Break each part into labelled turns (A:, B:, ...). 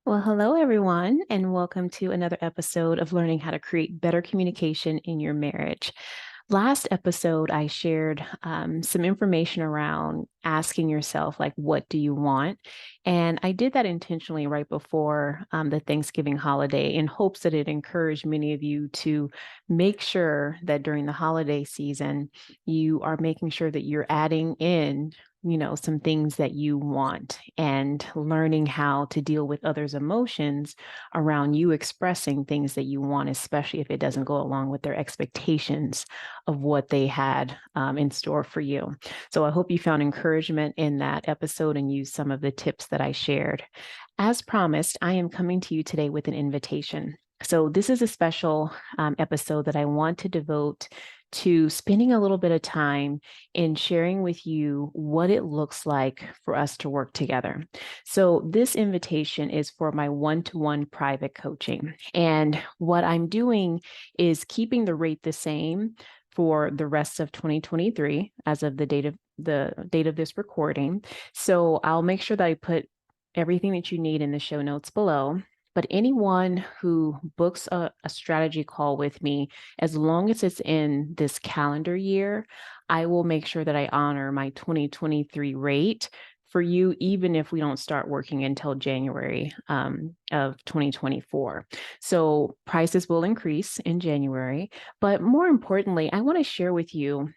A: Well, hello, everyone, and welcome to another episode of learning how to create better communication in your marriage. Last episode, I shared some information around asking yourself, like, what do you want? And I did that intentionally right before the Thanksgiving holiday in hopes that it encouraged many of you to make sure that during the holiday season, you are making sure that you're adding in some things that you want and learning how to deal with others' emotions around you expressing things that you want, especially if it doesn't go along with their expectations of what they had in store for you. So I hope you found encouragement in that episode and used some of the tips that I shared. As promised, I am coming to you today with an invitation. So, this is a special episode that I want to devote to spending a little bit of time in sharing with you what it looks like for us to work together. So, this invitation is for my one-to-one private coaching. And what I'm doing is keeping the rate the same for the rest of 2023 as of the date of this recording. So, I'll make sure that I put everything that you need in the show notes below. But anyone who books a strategy call with me, as long as it's in this calendar year, I will make sure that I honor my 2023 rate for you, even if we don't start working until January of 2024. So prices will increase in January. But more importantly, I want to share with you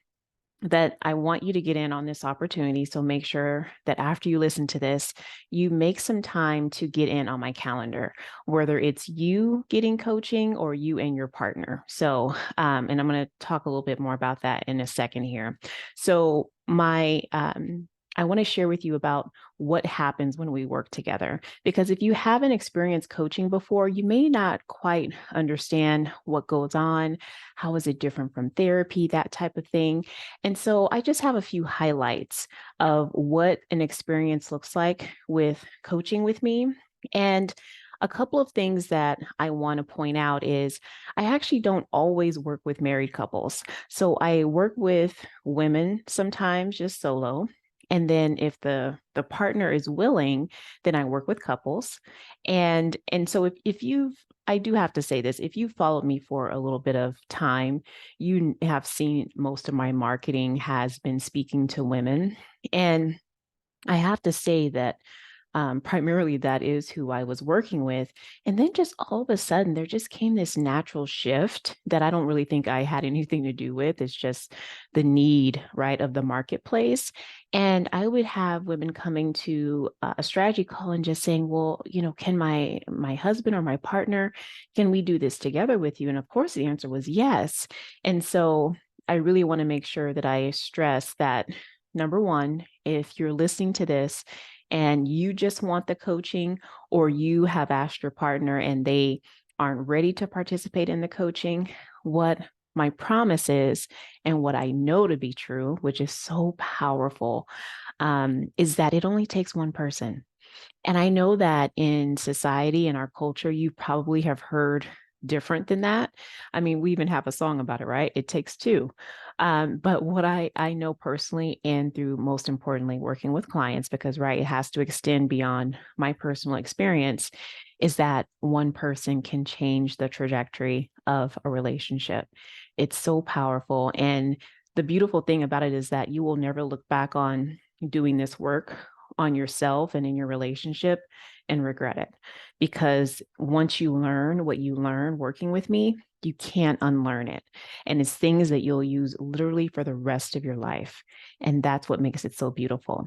A: that I want you to get in on this opportunity. So make sure that after you listen to this, you make some time to get in on my calendar, whether it's you getting coaching or you and your partner. So, and I'm going to talk a little bit more about that in a second here. So, I want to share with you about what happens when we work together. Because if you haven't experienced coaching before, you may not quite understand what goes on. How is it different from therapy, that type of thing. And so I just have a few highlights of what an experience looks like with coaching with me. And a couple of things that I want to point out is I actually don't always work with married couples. So I work with women sometimes just solo. And then if the partner is willing, then I work with couples. And so if you've I do have to say this, if you've followed me for a little bit of time, you have seen most of my marketing has been speaking to women. And I have to say that primarily that is who I was working with. And then just all of a sudden, there just came this natural shift that I don't really think I had anything to do with. It's just the need, right, of the marketplace. And I would have women coming to a strategy call and just saying, well, can my husband or my partner, can we do this together with you? And of course, the answer was yes. And so I really want to make sure that I stress that number one, if you're listening to this and you just want the coaching, or you have asked your partner and they aren't ready to participate in the coaching, what my promise is, and what I know to be true, which is so powerful, is that it only takes one person. And I know that in society and our culture, you probably have heard different than that. I mean, we even have a song about it, right? It takes two. But what I know personally, and through most importantly, working with clients, because, right, it has to extend beyond my personal experience, is that one person can change the trajectory of a relationship. It's so powerful. And the beautiful thing about it is that you will never look back on doing this work on yourself and in your relationship and regret it. Because once you learn what you learn working with me, you can't unlearn it. And it's things that you'll use literally for the rest of your life. And that's what makes it so beautiful.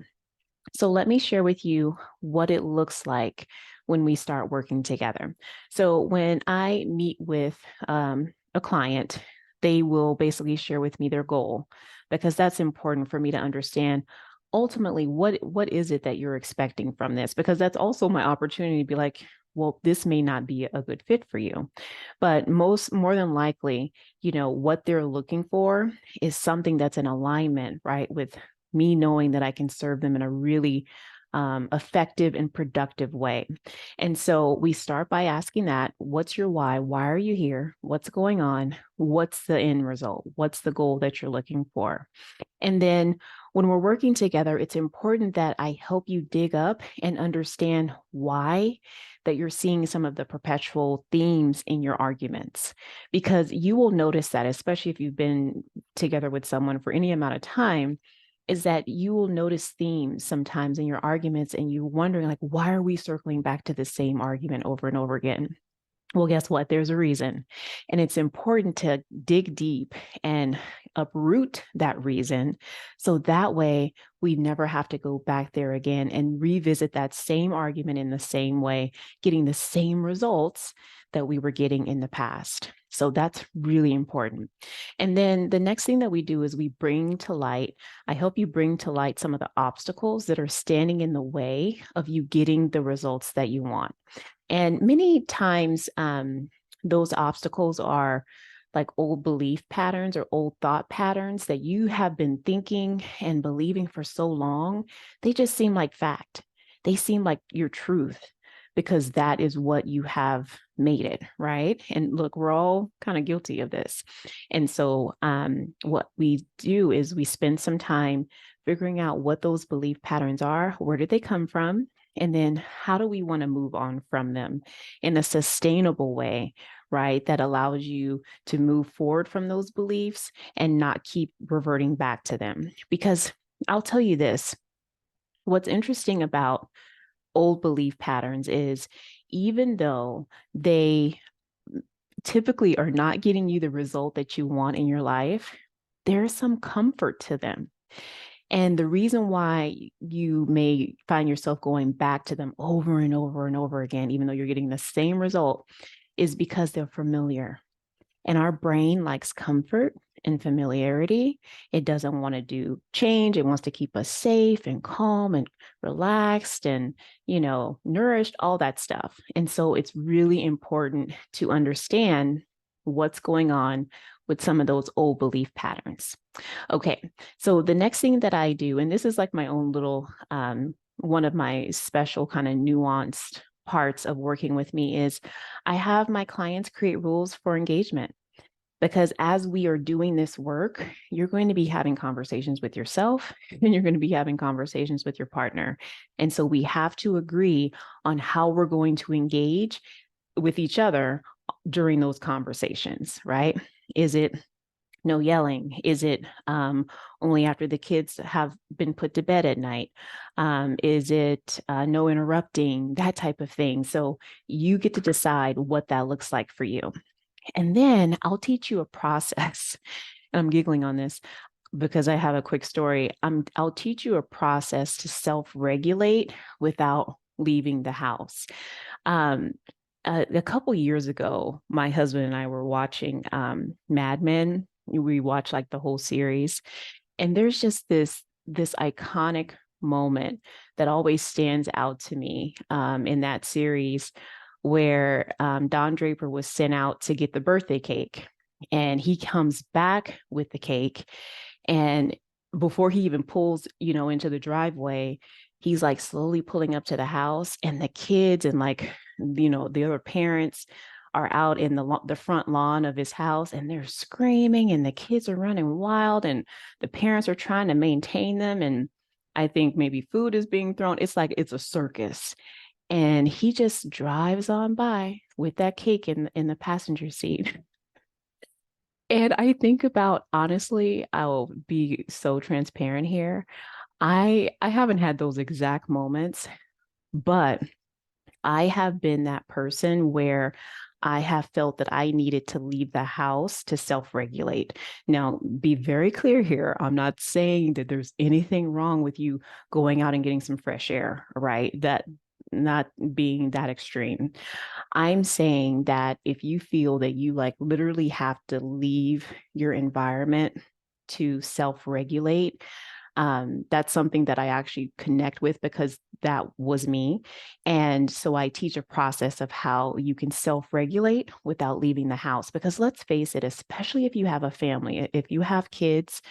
A: So let me share with you what it looks like when we start working together. So when I meet with a client, they will basically share with me their goal, because that's important for me to understand ultimately what is it that you're expecting from this, because that's also my opportunity to be like, well, this may not be a good fit for you. But more than likely, what they're looking for is something that's in alignment, right, with me knowing that I can serve them in a really effective and productive way. And so we start by asking that, what's your why? Why are you here? What's going on? What's the end result? What's the goal that you're looking for? And then when we're working together, it's important that I help you dig up and understand why that you're seeing some of the perpetual themes in your arguments. Because you will notice that, especially if you've been together with someone for any amount of time, is that you will notice themes sometimes in your arguments and you're wondering, like, why are we circling back to the same argument over and over again? Well, guess what? There's a reason. And it's important to dig deep and uproot that reason. So that way we never have to go back there again and revisit that same argument in the same way, getting the same results that we were getting in the past. So that's really important. And then the next thing that we do is we bring to light, I help you bring to light some of the obstacles that are standing in the way of you getting the results that you want. And many times, those obstacles are like old belief patterns or old thought patterns that you have been thinking and believing for so long. They just seem like fact. They seem like your truth because that is what you have made it, right? And look, we're all kind of guilty of this. And so what we do is we spend some time figuring out what those belief patterns are, where did they come from? And then how do we want to move on from them in a sustainable way, right? That allows you to move forward from those beliefs and not keep reverting back to them. Because I'll tell you this, what's interesting about old belief patterns is even though they typically are not getting you the result that you want in your life, there's some comfort to them. And the reason why you may find yourself going back to them over and over and over again, even though you're getting the same result, is because they're familiar. And our brain likes comfort and familiarity. It doesn't want to do change. It wants to keep us safe and calm and relaxed and, nourished, all that stuff. And so it's really important to understand what's going on with some of those old belief patterns. Okay, so the next thing that I do, and this is like my own little, one of my special kind of nuanced parts of working with me is I have my clients create rules for engagement. Because as we are doing this work, you're going to be having conversations with yourself and you're going to be having conversations with your partner. And so we have to agree on how we're going to engage with each other during those conversations, right? Is it no yelling? Is it only after the kids have been put to bed at night? Is it no interrupting? That type of thing. So you get to decide what that looks like for you. And then I'll teach you a process. And I'm giggling on this because I have a quick story. I'll teach you a process to self-regulate without leaving the house. A couple years ago, my husband and I were watching Mad Men. We watched like the whole series, and there's just this iconic moment that always stands out to me in that series, where Don Draper was sent out to get the birthday cake, and he comes back with the cake, and before he even pulls, into the driveway, he's like slowly pulling up to the house, and the kids and the other parents are out in the front lawn of his house, and they're screaming, and the kids are running wild, and the parents are trying to maintain them, and I think maybe food is being thrown. It's like it's a circus. And he just drives on by with that cake in the passenger seat. And I think about, honestly, I'll be so transparent here. I haven't had those exact moments, but I have been that person where I have felt that I needed to leave the house to self-regulate. Now, be very clear here. I'm not saying that there's anything wrong with you going out and getting some fresh air, right? That not being that extreme. I'm saying that if you feel that you like literally have to leave your environment to self-regulate, that's something that I actually connect with because that was me. And so I teach a process of how you can self-regulate without leaving the house. Because let's face it, especially if you have a family, if you have kids,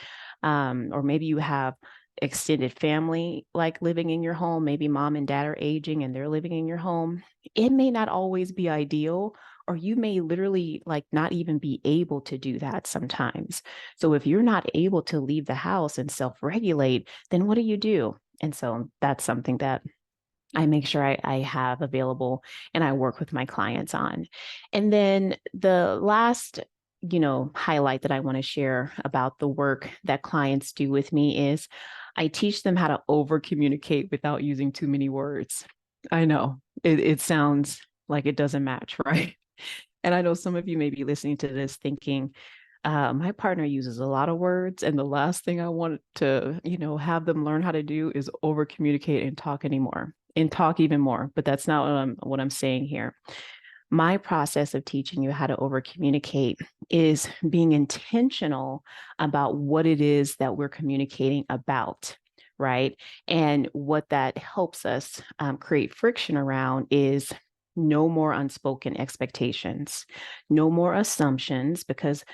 A: or maybe you have extended family like living in your home. Maybe mom and dad are aging and they're living in your home. It may not always be ideal, or you may literally like not even be able to do that sometimes. So if you're not able to leave the house and self-regulate, then what do? And so that's something that I make sure I have available and I work with my clients on. And then the last, highlight that I want to share about the work that clients do with me is I teach them how to over communicate without using too many words. I know it sounds like it doesn't match, right? And I know some of you may be listening to this thinking, my partner uses a lot of words, and the last thing I want to, have them learn how to do is over communicate and talk anymore and talk even more. But that's not what I'm saying here. My process of teaching you how to over communicate is being intentional about what it is that we're communicating about, right? And what that helps us create friction around is no more unspoken expectations, no more assumptions, because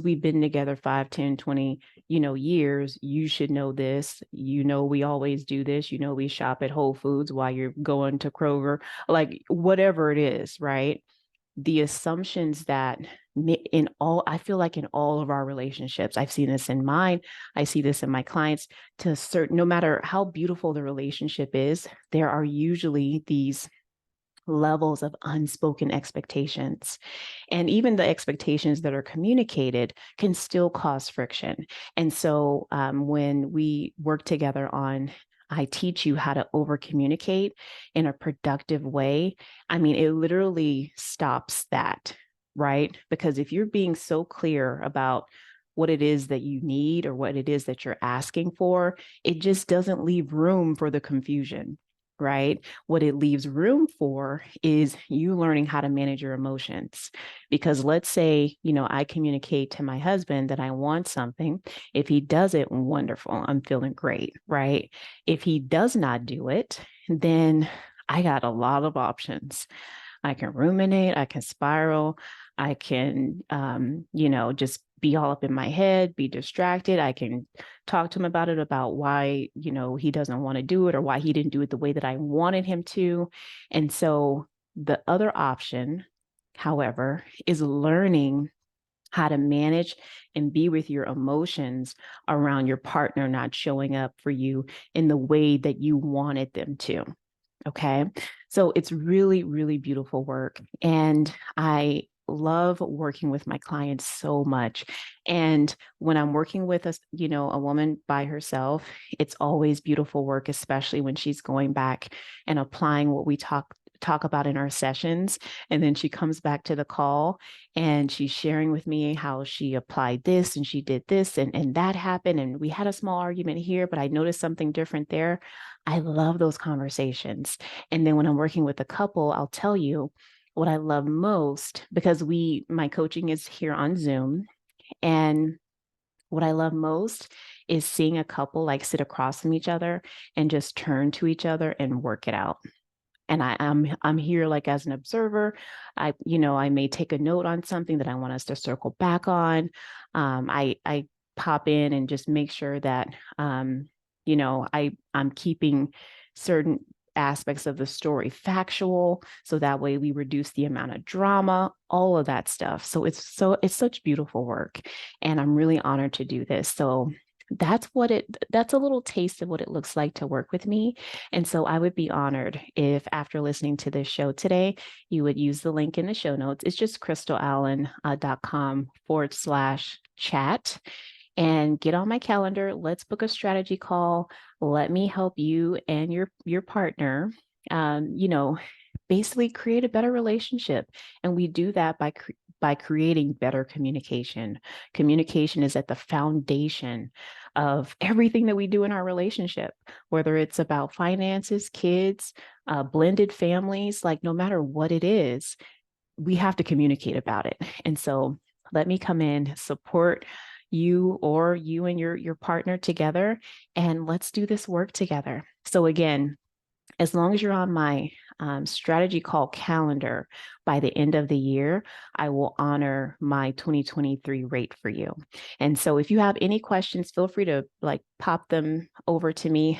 A: we've been together 5, 10, 20 years. You should know this. We always do this. We shop at Whole Foods while you're going to Kroger, like whatever it is, right? The assumptions that I feel like in all of our relationships, I've seen this in mine, I see this in my clients, no matter how beautiful the relationship is, there are usually these levels of unspoken expectations. And even the expectations that are communicated can still cause friction. And so when we work together I teach you how to over communicate in a productive way. I mean, it literally stops that, right? Because if you're being so clear about what it is that you need or what it is that you're asking for, it just doesn't leave room for the confusion, right? What it leaves room for is you learning how to manage your emotions. Because let's say, I communicate to my husband that I want something. If he does it, wonderful, I'm feeling great, right? If he does not do it, then I got a lot of options. I can ruminate, I can spiral, I can, just be all up in my head, be distracted. I can talk to him about why, he doesn't want to do it or why he didn't do it the way that I wanted him to. And so the other option, however, is learning how to manage and be with your emotions around your partner not showing up for you in the way that you wanted them to. Okay. So it's really, really beautiful work. And I love working with my clients so much. And when I'm working with a woman by herself, it's always beautiful work, especially when she's going back and applying what we talk about in our sessions. And then she comes back to the call and she's sharing with me how she applied this and she did this and that happened. And we had a small argument here, but I noticed something different there. I love those conversations. And then when I'm working with a couple, I'll tell you what I love most, because my coaching is here on Zoom. And what I love most is seeing a couple like sit across from each other and just turn to each other and work it out. And I'm here like as an observer. I may take a note on something that I want us to circle back on. I pop in and just make sure that I'm keeping certain aspects of the story factual, so that way we reduce the amount of drama, all of that stuff. So it's such beautiful work, and I'm really honored to do this. So that's a little taste of what it looks like to work with me. And so I would be honored if after listening to this show today, you would use the link in the show notes. It's just christalallen.com/chat, and get on my calendar. Let's book a strategy call. Let me help you and your partner, basically create a better relationship. And we do that by creating better communication. Communication is at the foundation of everything that we do in our relationship, whether it's about finances, kids, blended families, like no matter what it is, we have to communicate about it. And so let me come in, support you or you and your partner together, and let's do this work together. So again, as long as you're on my strategy call calendar by the end of the year, I will honor my 2023 rate for you. And so if you have any questions, feel free to pop them over to me.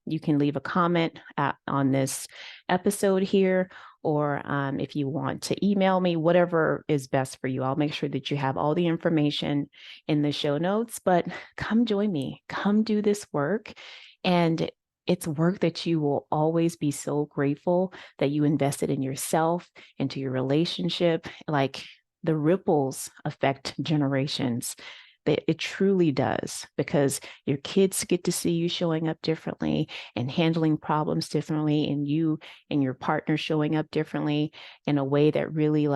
A: You can leave a comment on this episode here, or if you want to email me, whatever is best for you. I'll make sure that you have all the information in the show notes, but come join me, come do this work. And it's work that you will always be so grateful that you invested in yourself, into your relationship. Like, the ripples affect generations. It truly does, because your kids get to see you showing up differently and handling problems differently, and you and your partner showing up differently in a way that really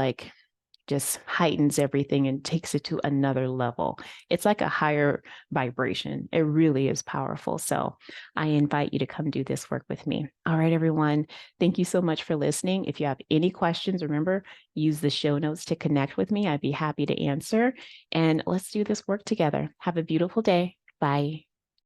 A: just heightens everything and takes it to another level. It's like a higher vibration. It really is powerful. So I invite you to come do this work with me. All right, everyone. Thank you so much for listening. If you have any questions, remember, use the show notes to connect with me. I'd be happy to answer. And let's do this work together. Have a beautiful day. Bye.